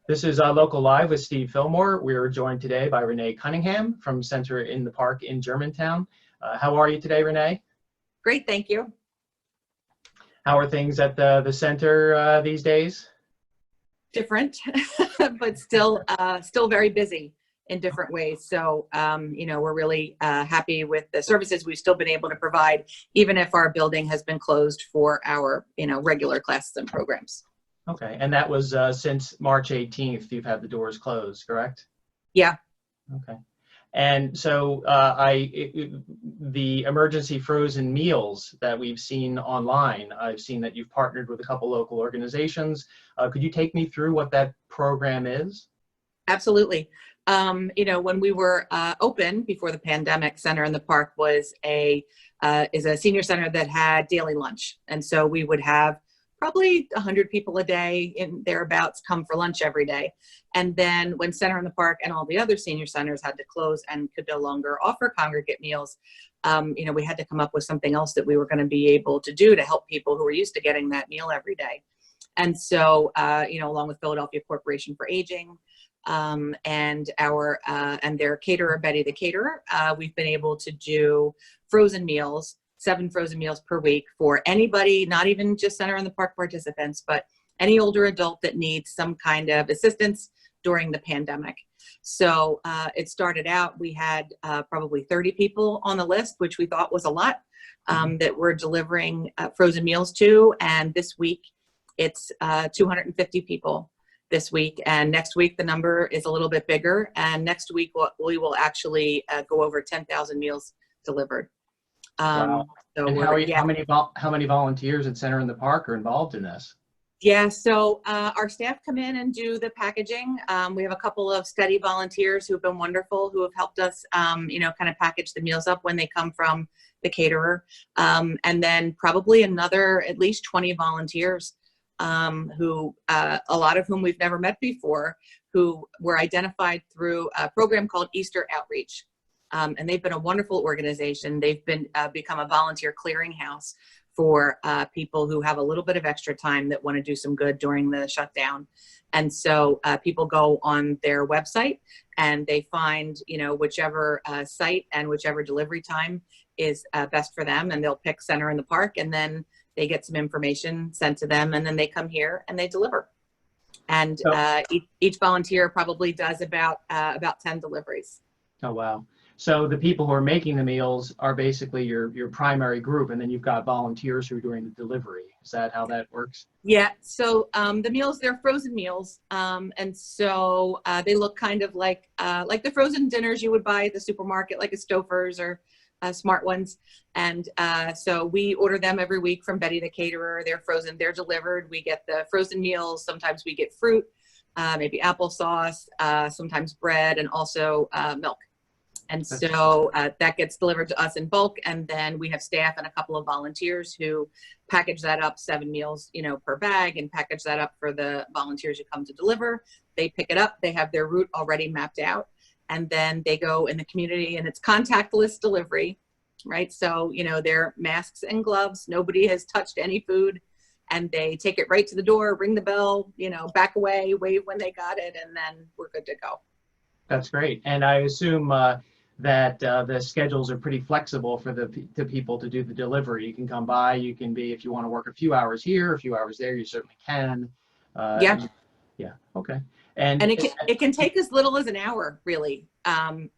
This is Local Live with Steve Fillmore. We are joined today by Renee Cunningham from Center in the Park in Germantown. How are you today, Renee? Great, thank you. How are things at the center these days? Different, but still very busy in different ways. So, we're really happy with the services we've still been able to provide, even if our building has been closed for our, regular classes and programs. Okay, and that was since March 18th, you've had the doors closed, correct? Yeah. Okay. And so the emergency frozen meals that we've seen online, I've seen that you've partnered with a couple local organizations. Could you take me through what that program is? Absolutely. When we were open before the pandemic, Center in the Park was a senior center that had daily lunch. And so we would have probably 100 people a day in thereabouts come for lunch every day. And then when Center in the Park and all the other senior centers had to close and could no longer offer congregate meals, we had to come up with something else that we were going to be able to do to help people who were used to getting that meal every day. And so, along with Philadelphia Corporation for Aging, and their caterer, Betty the Caterer, we've been able to do frozen meals, 7 frozen meals per week for anybody, not even just Center in the Park participants, but any older adult that needs some kind of assistance during the pandemic. So it started out, we had probably 30 people on the list, which we thought was a lot, that we're delivering frozen meals to. And this week it's 250 people this week. And next week the number is a little bit bigger. And next week we will actually go over 10,000 meals delivered. Wow. So and how many volunteers at Center in the Park are involved in this? Yeah, so our staff come in and do the packaging. We have a couple of steady volunteers who have been wonderful, who have helped us, kind of package the meals up when they come from the caterer. And then probably another at least 20 volunteers who, a lot of whom we've never met before, who were identified through a program called Easter Outreach. And they've been a wonderful organization. They've been become a volunteer clearinghouse for people who have a little bit of extra time that want to do some good during the shutdown. And so people go on their website and they find, whichever site and whichever delivery time is best for them, and they'll pick Center in the Park, and then they get some information sent to them, and then they come here and they deliver. And each volunteer probably does about 10 deliveries. Oh, wow. So the people who are making the meals are basically your primary group, and then you've got volunteers who are doing the delivery. Is that how that works? Yeah. So the meals, they're frozen meals, and so they look kind of like the frozen dinners you would buy at the supermarket, like a Stouffer's or Smart Ones. And so we order them every week from Betty the Caterer. They're frozen. They're delivered. We get the frozen meals. Sometimes we get fruit, maybe applesauce, sometimes bread, and also milk. And so that gets delivered to us in bulk, and then we have staff and a couple of volunteers who package that up, 7 meals, per bag, and package that up for the volunteers who come to deliver. They pick it up, they have their route already mapped out, and then they go in the community, and it's contactless delivery, right? So, they're masks and gloves, nobody has touched any food, and they take it right to the door, ring the bell, back away, wave when they got it, and then we're good to go. That's great. And I assume that the schedules are pretty flexible for the people to do the delivery. You can come by, you can be, if you want to work a few hours here, a few hours there, you certainly can. Yeah. Yeah. Okay. And it can take as little as an hour, really.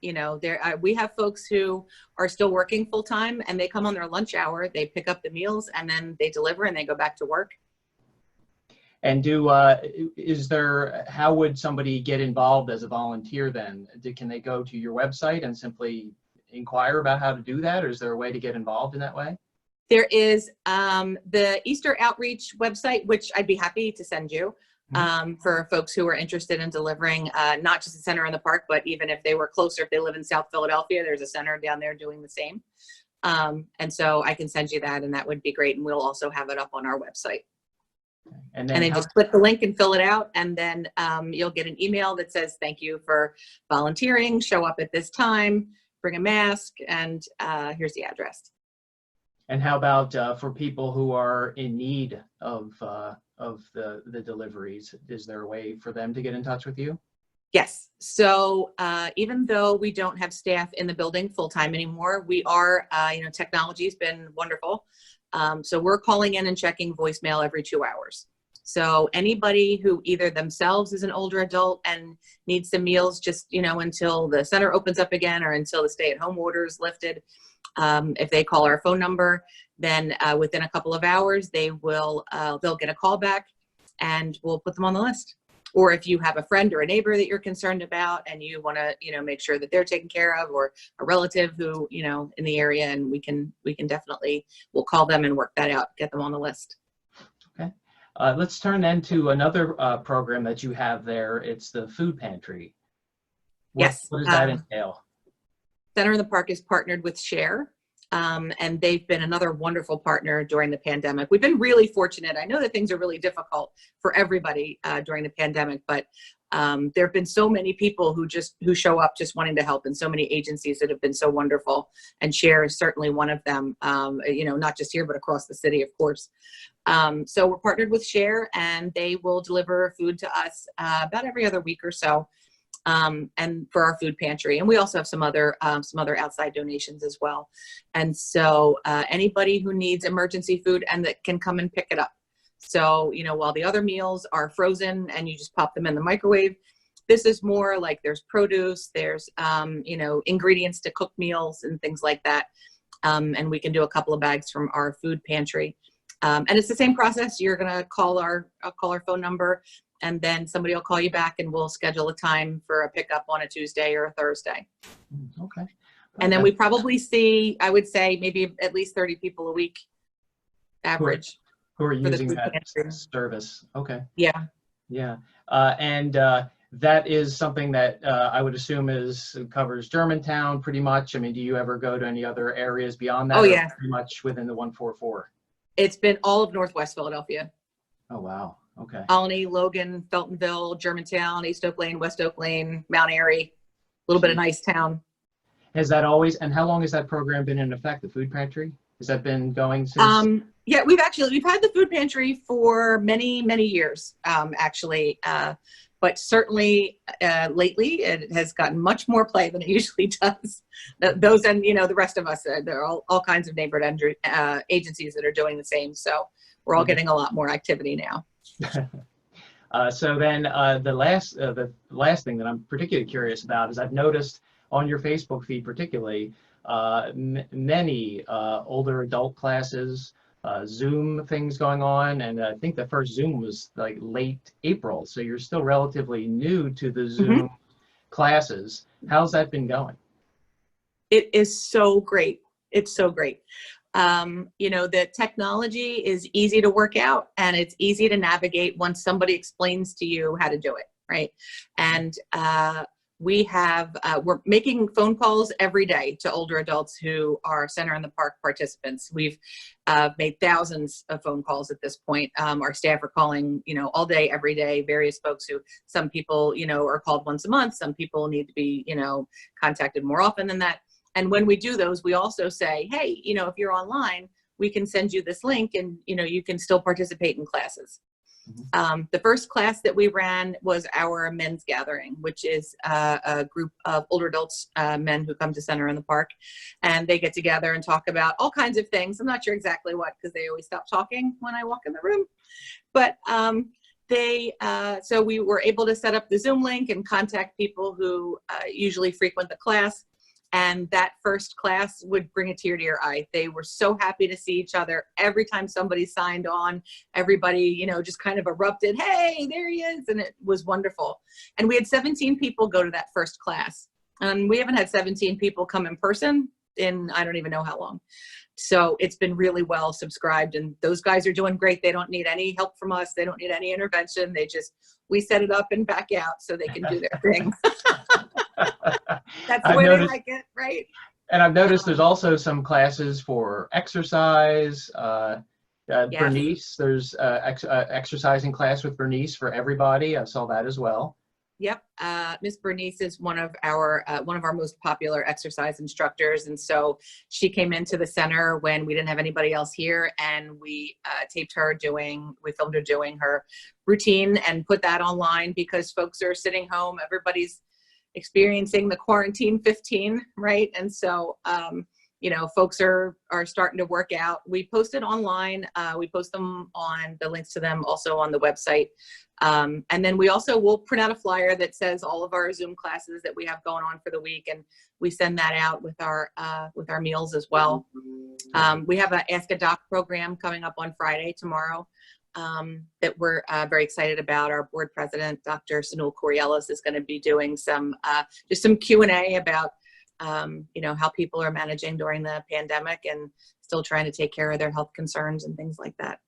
We have folks who are still working full time, and they come on their lunch hour, they pick up the meals, and then they deliver and they go back to work. And how would somebody get involved as a volunteer then? Can they go to your website and simply inquire about how to do that? Or is there a way to get involved in that way? There is the Easter Outreach website, which I'd be happy to send you for folks who are interested in delivering, not just a Center in the Park, but even if they were closer, if they live in South Philadelphia, there's a center down there doing the same. And so I can send you that, and that would be great. And we'll also have it up on our website. And then just click the link and fill it out, and then you'll get an email that says, thank you for volunteering, show up at this time, bring a mask, and here's the address. And how about for people who are in need of of the deliveries? Is there a way for them to get in touch with you? Yes. So even though we don't have staff in the building full time anymore, we are, technology's been wonderful. So we're calling in and checking voicemail every 2 hours. So anybody who either themselves is an older adult and needs some meals just, until the center opens up again or until the stay-at-home order is lifted, if they call our phone number, then within a couple of hours, they'll get a call back and we'll put them on the list. Or if you have a friend or a neighbor that you're concerned about and you want to, make sure that they're taken care of, or a relative who, in the area, and we can definitely, we'll call them and work that out, get them on the list. Okay. Let's turn then to another program that you have there. It's the Food Pantry. Yes. What does that entail? Center in the Park is partnered with Share. And they've been another wonderful partner during the pandemic. We've been really fortunate. I know that things are really difficult for everybody during the pandemic, but there have been so many people who show up just wanting to help, and so many agencies that have been so wonderful. And Share is certainly one of them, not just here, but across the city, of course. So we're partnered with Share, and they will deliver food to us about every other week or so. And for our food pantry, and we also have some other outside donations as well. And so anybody who needs emergency food and that can come and pick it up. So while the other meals are frozen and you just pop them in the microwave, this is more like there's produce, there's ingredients to cook meals and things like that. And we can do a couple of bags from our food pantry. And it's the same process. You're gonna call our phone number, and then somebody will call you back and we'll schedule a time for a pickup on a Tuesday or a Thursday. Okay. And then we probably see, I would say, maybe at least 30 people a week average. Who are using that service. Okay. Yeah. Yeah. And that is something that I would assume covers Germantown pretty much. I mean, do you ever go to any other areas beyond that? Oh, yeah. Pretty much within the 144. It's been all of Northwest Philadelphia. Oh, wow. Okay. Colony, Logan, Feltonville, Germantown, East Oak Lane, West Oak Lane, Mount Airy, a little bit of Nicetown. Has that always, and how long has that program been in effect, the Food Pantry? Has that been going since? Yeah, we've had the Food Pantry for many, many years, actually. But certainly lately it has gotten much more play than it usually does. Those and, the rest of us, there are all kinds of neighborhood agencies that are doing the same. So we're all getting a lot more activity now. So then the last thing that I'm particularly curious about is I've noticed on your Facebook feed particularly many older adult classes, Zoom things going on, and I think the first Zoom was like late April, so you're still relatively new to the Zoom classes. How's that been going? It is so great. It's so great. The technology is easy to work out and it's easy to navigate once somebody explains to you how to do it, right? And we're making phone calls every day to older adults who are Center in the Park participants. We've made thousands of phone calls at this point. Our staff are calling, all day, every day, various folks who, some people, are called once a month. Some people need to be, contacted more often than that. And when we do those, we also say, hey, if you're online, we can send you this link and, you can still participate in classes. The first class that we ran was our men's gathering, which is a group of older adults, men who come to Center in the Park, and they get together and talk about all kinds of things. I'm not sure exactly what, because they always stop talking when I walk in the room. But so we were able to set up the Zoom link and contact people who usually frequent the class. And that first class would bring a tear to your eye. They were so happy to see each other. Every time somebody signed on, everybody, just kind of erupted, hey, there he is. And it was wonderful. And we had 17 people go to that first class. And we haven't had 17 people come in person in, I don't even know how long. So it's been really well subscribed. And those guys are doing great. They don't need any help from us. They don't need any intervention. We set it up and back out so they can do their thing. That's the way they like it, right? And I've noticed there's also some classes for exercise. Yes. Bernice, there's exercising class with Bernice for everybody. I saw that as well. Yep. Miss Bernice is one of our most popular exercise instructors. And so she came into the center when we didn't have anybody else here, and we filmed her doing her routine and put that online because folks are sitting home. Everybody's experiencing the quarantine 15, right? And so, folks are starting to work out. We post it online. We post them on the links to them also on the website. And then we also will print out a flyer that says all of our Zoom classes that we have going on for the week. And we send that out with our meals as well. We have an Ask a Doc program coming up on Friday, tomorrow, that we're very excited about. Our board president, Dr. Sunil Corielis, is going to be doing some Q&A about how people are managing during the pandemic and still trying to take care of their health concerns and things like that.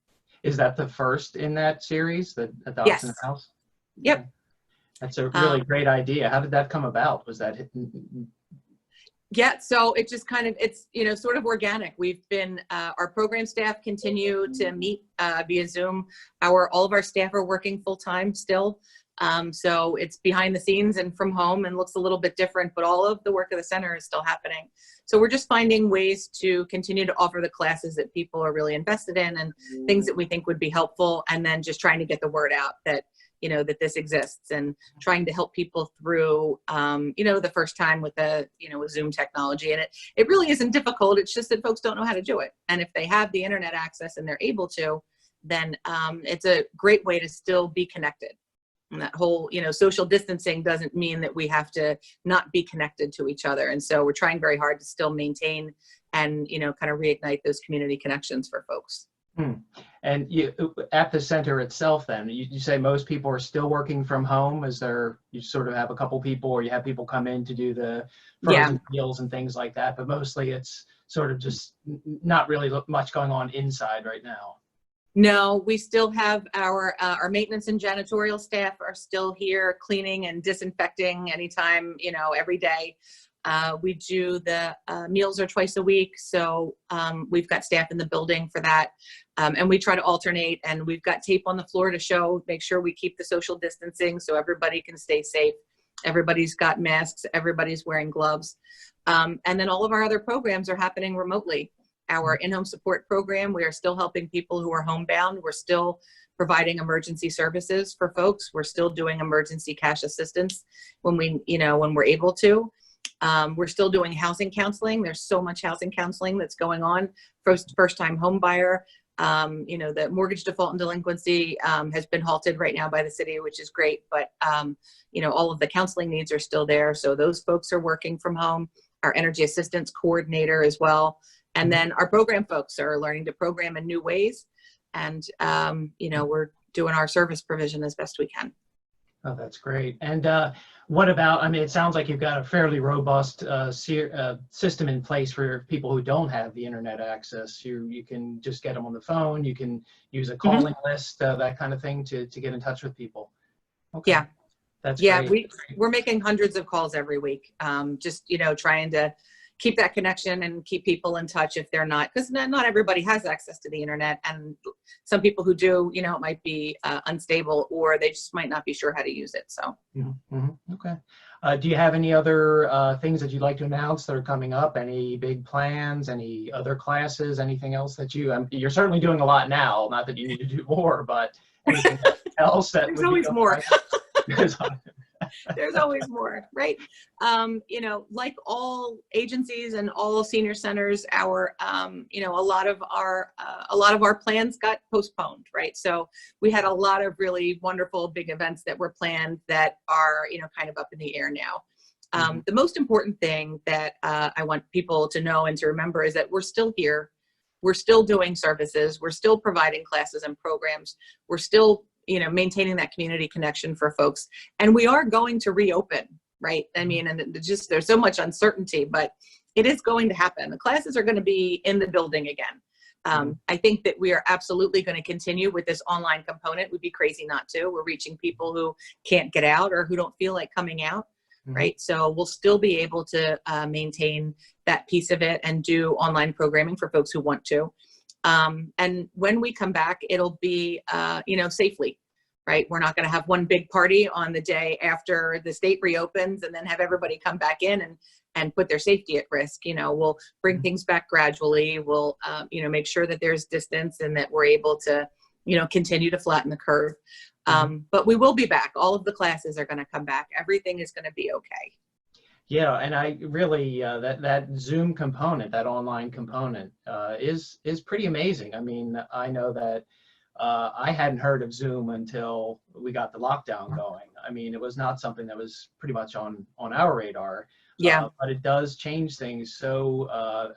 Is that the first in that series, the Docs Yes. in the House? Yep. That's a really great idea. How did that come about? Was that Yeah, so it just it's sort of organic. We've been, our program staff continue to meet via Zoom. All of our staff are working full time still. So it's behind the scenes and from home and looks a little bit different, but all of the work of the center is still happening. So we're just finding ways to continue to offer the classes that people are really invested in and things that we think would be helpful. And then just trying to get the word out that, that this exists, and trying to help people through, the first time with with Zoom technology. And it really isn't difficult. It's just that folks don't know how to do it. And if they have the internet access and they're able to, then it's a great way to still be connected. And that whole, social distancing doesn't mean that we have to not be connected to each other. And so we're trying very hard to still maintain and, kind of reignite those community connections for folks. And you, at the center itself, then, you say most people are still working from home? You sort of have a couple people, or you have people come in to do the frozen meals and things like that, but mostly it's sort of just not really much going on inside right now. No, we still have our maintenance and janitorial staff are still here cleaning and disinfecting anytime, every day. We do the meals are twice a week. So we've got staff in the building for that. And we try to alternate, and we've got tape on the floor to make sure we keep the social distancing so everybody can stay safe. Everybody's got masks, everybody's wearing gloves. And then all of our other programs are happening remotely. Our in-home support program, we are still helping people who are homebound. We're still providing emergency services for folks. We're still doing emergency cash assistance when we're able to. We're still doing housing counseling. There's so much housing counseling that's going on. First-time home buyer, the mortgage default and delinquency has been halted right now by the city, which is great. But, all of the counseling needs are still there. So those folks are working from home. Our energy assistance coordinator as well. And then our program folks are learning to program in new ways. And, we're doing our service provision as best we can. Oh, that's great. And what about, it sounds like you've got a fairly robust system in place for people who don't have the internet access. You can just get them on the phone. You can use a calling list, that kind of thing to get in touch with people. Okay. Yeah. That's great. We're making hundreds of calls every week. Just, trying to keep that connection and keep people in touch if they're not, because not everybody has access to the internet, and some people who do, it might be unstable, or they just might not be sure how to use it. So, Okay. Do you have any other things that you'd like to announce that are coming up? Any big plans? Any other classes? Anything else that you're certainly doing a lot now? Not that you need to do more, but anything else that there's always more. There's always more, right? Like all agencies and all senior centers, a lot of our plans got postponed, right? So we had a lot of really wonderful big events that were planned that are, kind of up in the air now. The most important thing that I want people to know and to remember is that we're still here. We're still doing services. We're still providing classes and programs. We're still maintaining that community connection for folks. And we are going to reopen, right? And there's so much uncertainty, but it is going to happen. The classes are going to be in the building again. I think that we are absolutely going to continue with this online component. We'd be crazy not to. We're reaching people who can't get out or who don't feel like coming out, right? So we'll still be able to maintain that piece of it and do online programming for folks who want to. And when we come back, it'll be, safely. right? We're not going to have one big party on the day after the state reopens and then have everybody come back in and put their safety at risk. You know, we'll bring things back gradually. We'll, you know, make sure that there's distance and that we're able to, you know, continue to flatten the curve. But we will be back. All of the classes are going to come back. Everything is going to be okay. Yeah, and I really that Zoom component, that online component, is pretty amazing. I mean, I know that I hadn't heard of Zoom until we got the lockdown going. I mean, it was not something that was pretty much on our radar. Yeah. But it does change things so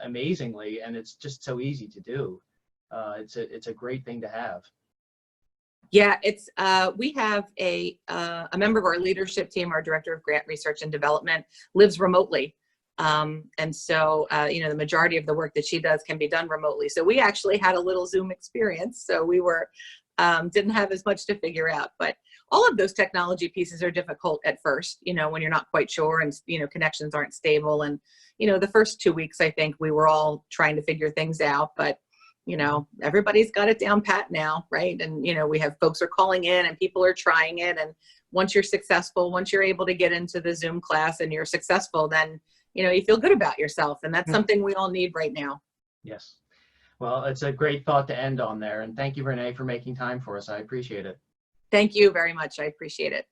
amazingly, and it's just so easy to do. It's a great thing to have. Yeah, it's we have a member of our leadership team, our director of grant research and development, lives remotely. And so, you know, the majority of the work that she does can be done remotely. So we actually had a little Zoom experience. So we were, didn't have as much to figure out, but all of those technology pieces are difficult at first, you know, when you're not quite sure and, you know, connections aren't stable. And, you know, the first 2 weeks, I think we were all trying to figure things out, but you know, everybody's got it down pat now, right? And, you know, we have folks are calling in and people are trying it. And once you're successful, once you're able to get into the Zoom class and you're successful, then, you know, you feel good about yourself. And that's something we all need right now. Yes. Well, it's a great thought to end on there. And thank you, Renee, for making time for us. I appreciate it. Thank you very much. I appreciate it.